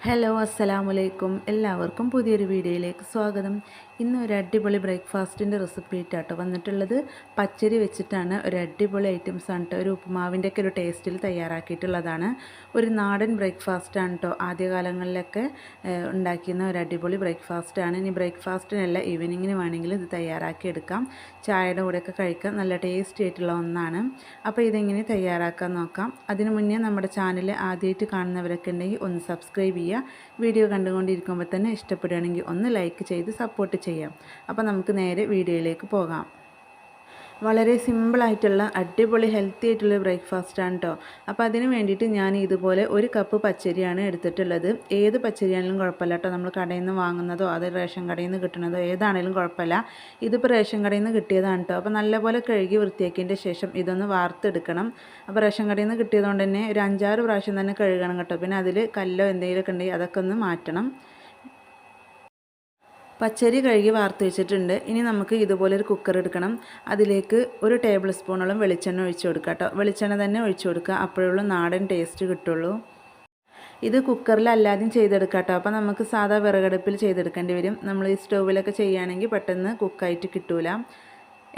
Hello അസ്സലാമലൈക്കും എല്ലാവർക്കും പുതിയൊരു വീഡിയോയിലേക്ക് സ്വാഗതം. ഇന്ന് ഒരു അടിപൊളി ബ്രേക്ക്ഫാസ്റ്റിൻ്റെ റെസിപ്പി ആയിട്ടാട്ടോ വന്നിട്ടുള്ളത്. പച്ചരി വെച്ചിട്ടാണ് ഒരു അടിപൊളി ഐറ്റംസ് ആണ് കേട്ടോ. ഒരു ഉപ്പുമാവിൻ്റെ ഒക്കെ ഒരു ടേസ്റ്റിൽ തയ്യാറാക്കിയിട്ടുള്ളതാണ്. ഒരു നാടൻ ബ്രേക്ക്ഫാസ്റ്റ് ആണ് കേട്ടോ. ആദ്യകാലങ്ങളിലൊക്കെ ഉണ്ടാക്കിയിരുന്ന ഒരു അടിപൊളി ബ്രേക്ക്ഫാസ്റ്റ് ആണ്. ഇനി ബ്രേക്ക്ഫാസ്റ്റിനല്ല, ഈവനിങ്ങിന് വേണമെങ്കിൽ ഇത് തയ്യാറാക്കി എടുക്കാം. ചായയുടെ കൂടെയൊക്കെ കഴിക്കാൻ നല്ല ടേസ്റ്റി ആയിട്ടുള്ള ഒന്നാണ്. അപ്പോൾ ഇതെങ്ങനെ തയ്യാറാക്കാൻ നോക്കാം. അതിനു മുന്നേ നമ്മുടെ ചാനൽ ആദ്യമായിട്ട് കാണുന്നവരൊക്കെ ഉണ്ടെങ്കിൽ ഒന്ന് സബ്സ്ക്രൈബ് ചെയ്യുക. വീഡിയോ കണ്ടുകൊണ്ടിരിക്കുമ്പോൾ തന്നെ ഇഷ്ടപ്പെടുകയാണെങ്കിൽ ഒന്ന് ലൈക്ക് ചെയ്ത് സപ്പോർട്ട് ചെയ്യാം. അപ്പോൾ നമുക്ക് നേരെ വീഡിയോയിലേക്ക് പോകാം. വളരെ സിമ്പിളായിട്ടുള്ള അടിപൊളി ഹെൽത്തി ആയിട്ടുള്ള ബ്രേക്ക്ഫാസ്റ്റാണ് കേട്ടോ. അപ്പോൾ അതിന് വേണ്ടിയിട്ട് ഞാൻ ഇതുപോലെ ഒരു കപ്പ് പച്ചരിയാണ് എടുത്തിട്ടുള്ളത്. ഏത് പച്ചരിയാണെങ്കിലും കുഴപ്പമില്ല കേട്ടോ. നമ്മൾ കടയിൽ നിന്ന് വാങ്ങുന്നതോ അത് റേഷൻ കടയിൽ നിന്ന് കിട്ടുന്നതോ ഏതാണെങ്കിലും കുഴപ്പമില്ല. ഇതിപ്പോൾ റേഷൻ കടയിൽ നിന്ന് കിട്ടിയതാണ് കേട്ടോ. അപ്പോൾ നല്ലപോലെ കഴുകി വൃത്തിയാക്കിയതിൻ്റെ ശേഷം ഇതൊന്ന് വാർത്തെടുക്കണം. അപ്പോൾ റേഷൻ കടയിൽ നിന്ന് കിട്ടിയതുകൊണ്ട് തന്നെ ഒരു 5-6 പ്രാവശ്യം തന്നെ കഴുകണം കേട്ടോ. പിന്നെ അതിൽ കല്ലോ എന്തെങ്കിലുമൊക്കെ ഉണ്ടെങ്കിൽ അതൊക്കെ ഒന്ന് മാറ്റണം. പച്ചരി കഴുകി വാർത്ത് വെച്ചിട്ടുണ്ട്. ഇനി നമുക്ക് ഇതുപോലെ ഒരു കുക്കർ എടുക്കണം. അതിലേക്ക് 1 ടേബിൾ സ്പൂണോളം വെളിച്ചെണ്ണ ഒഴിച്ച് കൊടുക്കുക കേട്ടോ. വെളിച്ചെണ്ണ തന്നെ ഒഴിച്ച് കൊടുക്കുക, അപ്പോഴുള്ള നാടൻ ടേസ്റ്റ് കിട്ടുള്ളൂ. ഇത് കുക്കറിൽ അല്ലാതെയും ചെയ്തെടുക്കാം കേട്ടോ. അപ്പോൾ നമുക്ക് സാധാ വിറകടുപ്പിൽ ചെയ്തെടുക്കേണ്ടി വരും. നമ്മൾ ഈ സ്റ്റൗവിലൊക്കെ ചെയ്യുകയാണെങ്കിൽ പെട്ടെന്ന് കുക്കായിട്ട് കിട്ടൂല.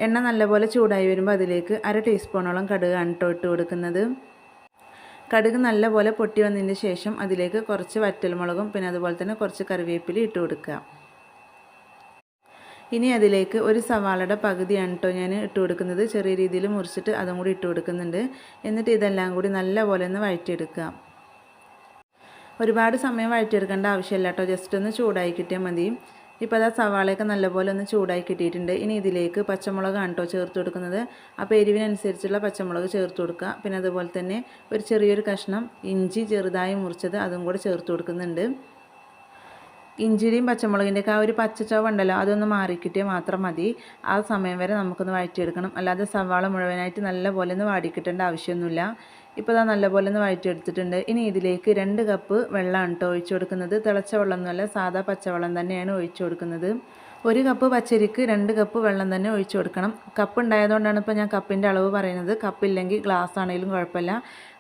എണ്ണ നല്ലപോലെ ചൂടായി വരുമ്പോൾ അതിലേക്ക് 1/2 ടീസ്പൂണോളം കടുകാണ് കേട്ടോ ഇട്ട് കൊടുക്കുന്നത്. കടുക് നല്ലപോലെ പൊട്ടി വന്നതിന് ശേഷം അതിലേക്ക് കുറച്ച് വറ്റൽമുളകും പിന്നെ അതുപോലെ തന്നെ കുറച്ച് കറിവേപ്പില ഇട്ട് കൊടുക്കുക. ഇനി അതിലേക്ക് ഒരു സവാളയുടെ പകുതിയാണ് കേട്ടോ ഞാൻ ഇട്ട് കൊടുക്കുന്നത്. ചെറിയ രീതിയിൽ മുറിച്ചിട്ട് അതും കൂടി ഇട്ട് കൊടുക്കുന്നുണ്ട്. എന്നിട്ട് ഇതെല്ലാം കൂടി നല്ലപോലെ ഒന്ന് വഴറ്റിയെടുക്കുക. ഒരുപാട് സമയം വഴറ്റിയെടുക്കേണ്ട ആവശ്യമില്ല കേട്ടോ. ജസ്റ്റ് ഒന്ന് ചൂടായി കിട്ടിയാൽ മതി. ഇപ്പോൾ അതാ സവാളയൊക്കെ നല്ലപോലെ ഒന്ന് ചൂടായി കിട്ടിയിട്ടുണ്ട്. ഇനി ഇതിലേക്ക് പച്ചമുളകാണ് കേട്ടോ ചേർത്ത് കൊടുക്കുന്നത്. അപ്പോൾ എരിവിനനുസരിച്ചുള്ള പച്ചമുളക് ചേർത്ത് കൊടുക്കുക. പിന്നെ അതുപോലെ തന്നെ ഒരു ചെറിയൊരു കഷ്ണം ഇഞ്ചി ചെറുതായി മുറിച്ചത് അതും കൂടെ ചേർത്ത് കൊടുക്കുന്നുണ്ട്. ഇഞ്ചിയുടെയും പച്ചമുളകിൻ്റെയൊക്കെ ആ ഒരു പച്ചച്ചവ ഉണ്ടല്ലോ, അതൊന്ന് മാറിക്കിട്ടിയാൽ മാത്രം മതി. ആ സമയം വരെ നമുക്കൊന്ന് വഴറ്റിയെടുക്കണം. അല്ലാതെ സവാള മുഴുവനായിട്ട് നല്ലപോലെ ഒന്ന് വാടിക്കിട്ടേണ്ട ആവശ്യമൊന്നുമില്ല. ഇപ്പോൾ ഇതാ നല്ലപോലെ ഒന്ന് വഴറ്റിയെടുത്തിട്ടുണ്ട്. ഇനി ഇതിലേക്ക് 2 കപ്പ് വെള്ളമാണ് കേട്ടോ ഒഴിച്ചു കൊടുക്കുന്നത്. തിളച്ച വെള്ളമൊന്നുമല്ല, സാധാ പച്ചവെള്ളം തന്നെയാണ് ഒഴിച്ചു കൊടുക്കുന്നത്. 1 കപ്പ് പച്ചരിക്ക് 2 കപ്പ് വെള്ളം തന്നെ ഒഴിച്ചു കൊടുക്കണം. കപ്പ് ഉണ്ടായതുകൊണ്ടാണ് ഇപ്പോൾ ഞാൻ കപ്പിൻ്റെ അളവ് പറയുന്നത്. കപ്പില്ലെങ്കിൽ ഗ്ലാസ് ആണെങ്കിലും കുഴപ്പമില്ല,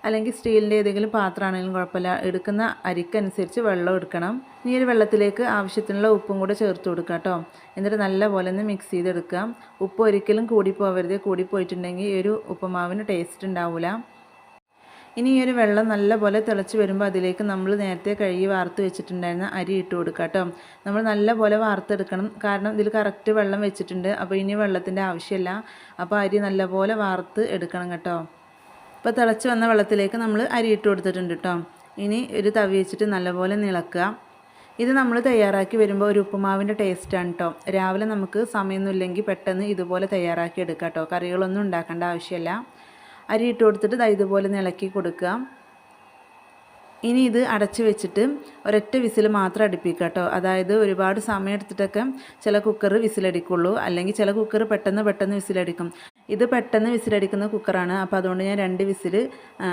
അല്ലെങ്കിൽ സ്റ്റീലിൻ്റെ ഏതെങ്കിലും പാത്രമാണെങ്കിലും കുഴപ്പമില്ല. എടുക്കുന്ന അരിക്കനുസരിച്ച് വെള്ളം എടുക്കണം. ഈ ഒരു വെള്ളത്തിലേക്ക് ആവശ്യത്തിനുള്ള ഉപ്പും കൂടെ ചേർത്ത് കൊടുക്കുക കേട്ടോ. എന്നിട്ട് നല്ലപോലെ ഒന്ന് മിക്സ് ചെയ്തെടുക്കുക. ഉപ്പ് ഒരിക്കലും കൂടിപ്പോവരുത്. കൂടിപ്പോയിട്ടുണ്ടെങ്കിൽ ഈ ഒരു ഉപ്പുമാവിന് ടേസ്റ്റ് ഉണ്ടാവില്ല. ഇനി ഈ ഒരു വെള്ളം നല്ലപോലെ തിളച്ച് വരുമ്പോൾ അതിലേക്ക് നമ്മൾ നേരത്തെ കഴുകി വാർത്ത് വെച്ചിട്ടുണ്ടായിരുന്ന അരി ഇട്ട് കൊടുക്കുക കേട്ടോ. നമ്മൾ നല്ലപോലെ വാർത്തെടുക്കണം. കാരണം ഇതിൽ കറക്റ്റ് വെള്ളം വെച്ചിട്ടുണ്ട്. അപ്പോൾ ഇനി വെള്ളത്തിൻ്റെ ആവശ്യമില്ല. അപ്പോൾ അരി നല്ലപോലെ വാർത്ത് എടുക്കണം കേട്ടോ. ഇപ്പോൾ തിളച്ച് വന്ന വെള്ളത്തിലേക്ക് നമ്മൾ അരി ഇട്ട് കൊടുത്തിട്ടുണ്ട് കേട്ടോ. ഇനി ഒരു തവി വെച്ചിട്ട് നല്ലപോലെ ഇളക്കുക. ഇത് നമ്മൾ തയ്യാറാക്കി വരുമ്പോൾ ഒരു ഉപ്പുമാവിൻ്റെ ടേസ്റ്റാണ് കേട്ടോ. രാവിലെ നമുക്ക് സമയമൊന്നുമില്ലെങ്കിൽ പെട്ടെന്ന് ഇതുപോലെ തയ്യാറാക്കി എടുക്കാം കേട്ടോ. കറികളൊന്നും ഉണ്ടാക്കേണ്ട ആവശ്യമില്ല. അരി ഇട്ട് കൊടുത്തിട്ട് ഇതുപോലെ ഇളക്കി കൊടുക്കുക. ഇനി ഇത് അടച്ച് വെച്ചിട്ട് ഒരൊറ്റ വിസിൽ മാത്രം അടുപ്പിക്കുക കേട്ടോ. അതായത് ഒരുപാട് സമയം എടുത്തിട്ടൊക്കെ ചില കുക്കർ വിസിലടിക്കുള്ളൂ, അല്ലെങ്കിൽ ചില കുക്കർ പെട്ടെന്ന് വിസിലടിക്കും. ഇത് പെട്ടെന്ന് വിസിലടിക്കുന്ന കുക്കറാണ്. അപ്പോൾ അതുകൊണ്ട് ഞാൻ 2 വിസിൽ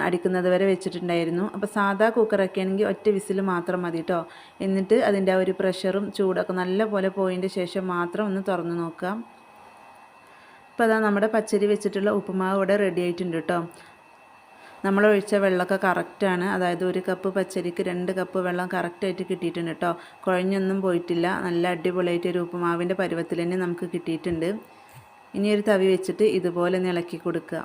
അടിക്കുന്നത് വരെ വെച്ചിട്ടുണ്ടായിരുന്നു. അപ്പോൾ സാധാ കുക്കറൊക്കെ ആണെങ്കിൽ ഒറ്റ വിസിൽ മാത്രം മതി കേട്ടോ. എന്നിട്ട് അതിൻ്റെ ആ ഒരു പ്രഷറും ചൂടൊക്കെ നല്ലപോലെ പോയതിൻ്റെ ശേഷം മാത്രം ഒന്ന് തുറന്ന് നോക്കുക. ഇപ്പോൾ അതാ നമ്മുടെ പച്ചരി വെച്ചിട്ടുള്ള ഉപ്പുമാവ് ഇവിടെ റെഡി ആയിട്ടുണ്ട് കേട്ടോ. നമ്മൾ ഒഴിച്ച വെള്ളമൊക്കെ കറക്റ്റാണ്. അതായത് 1 കപ്പ് പച്ചരിക്ക് 2 കപ്പ് വെള്ളം കറക്റ്റായിട്ട് കിട്ടിയിട്ടുണ്ട് കേട്ടോ. കുഴഞ്ഞൊന്നും പോയിട്ടില്ല. നല്ല അടിപൊളിയായിട്ട് ഒരു ഉപ്പുമാവിൻ്റെ പരുവത്തിൽ തന്നെ നമുക്ക് കിട്ടിയിട്ടുണ്ട്. ഇനി ഒരു തവി വെച്ചിട്ട് ഇതുപോലെ ഇളക്കി കൊടുക്കുക.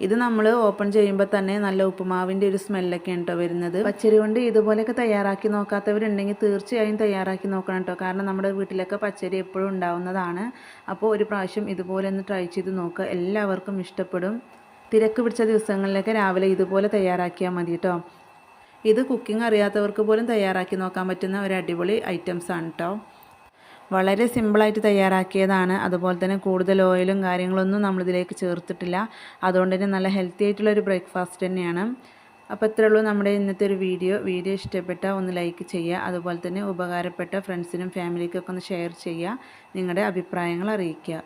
ഇത് നമ്മൾ ഓപ്പൺ ചെയ്യുമ്പോൾ തന്നെ നല്ല ഉപ്പുമാവിൻ്റെ ഒരു സ്മെല്ലൊക്കെയാണ് കേട്ടോ വരുന്നത്. പച്ചരി കൊണ്ട് ഇതുപോലെയൊക്കെ തയ്യാറാക്കി നോക്കാത്തവരുണ്ടെങ്കിൽ തീർച്ചയായും തയ്യാറാക്കി നോക്കണം കേട്ടോ. കാരണം നമ്മുടെ വീട്ടിലൊക്കെ പച്ചരി എപ്പോഴും ഉണ്ടാവുന്നതാണ്. അപ്പോൾ ഒരു പ്രാവശ്യം ഇതുപോലെ ഒന്ന് ട്രൈ ചെയ്ത് നോക്കുക. എല്ലാവർക്കും ഇഷ്ടപ്പെടും. തിരക്ക് പിടിച്ച ദിവസങ്ങളിലൊക്കെ രാവിലെ ഇതുപോലെ തയ്യാറാക്കിയാൽ മതി കേട്ടോ. ഇത് കുക്കിംഗ് അറിയാത്തവർക്ക് പോലും തയ്യാറാക്കി നോക്കാൻ പറ്റുന്ന ഒരു അടിപൊളി ഐറ്റംസാണ് കേട്ടോ. വളരെ സിമ്പിളായിട്ട് തയ്യാറാക്കിയതാണ്. അതുപോലെ തന്നെ കൂടുതൽ ഓയിലും കാര്യങ്ങളൊന്നും നമ്മളിതിലേക്ക് ചേർത്തിട്ടില്ല. അതുകൊണ്ട് തന്നെ നല്ല ഹെൽത്തി ആയിട്ടുള്ളൊരു ബ്രേക്ക്ഫാസ്റ്റ് തന്നെയാണ്. അപ്പോൾ ഇത്രയേ ഉള്ളൂ നമ്മുടെ ഇന്നത്തെ ഒരു വീഡിയോ ഇഷ്ടപ്പെട്ടാൽ ഒന്ന് ലൈക്ക് ചെയ്യുക. അതുപോലെ തന്നെ ഉപകാരപ്പെട്ട ഫ്രണ്ട്സിനും ഫാമിലിക്കൊക്കെ ഒന്ന് ഷെയർ ചെയ്യുക. നിങ്ങളുടെ അഭിപ്രായങ്ങൾ അറിയിക്കുക.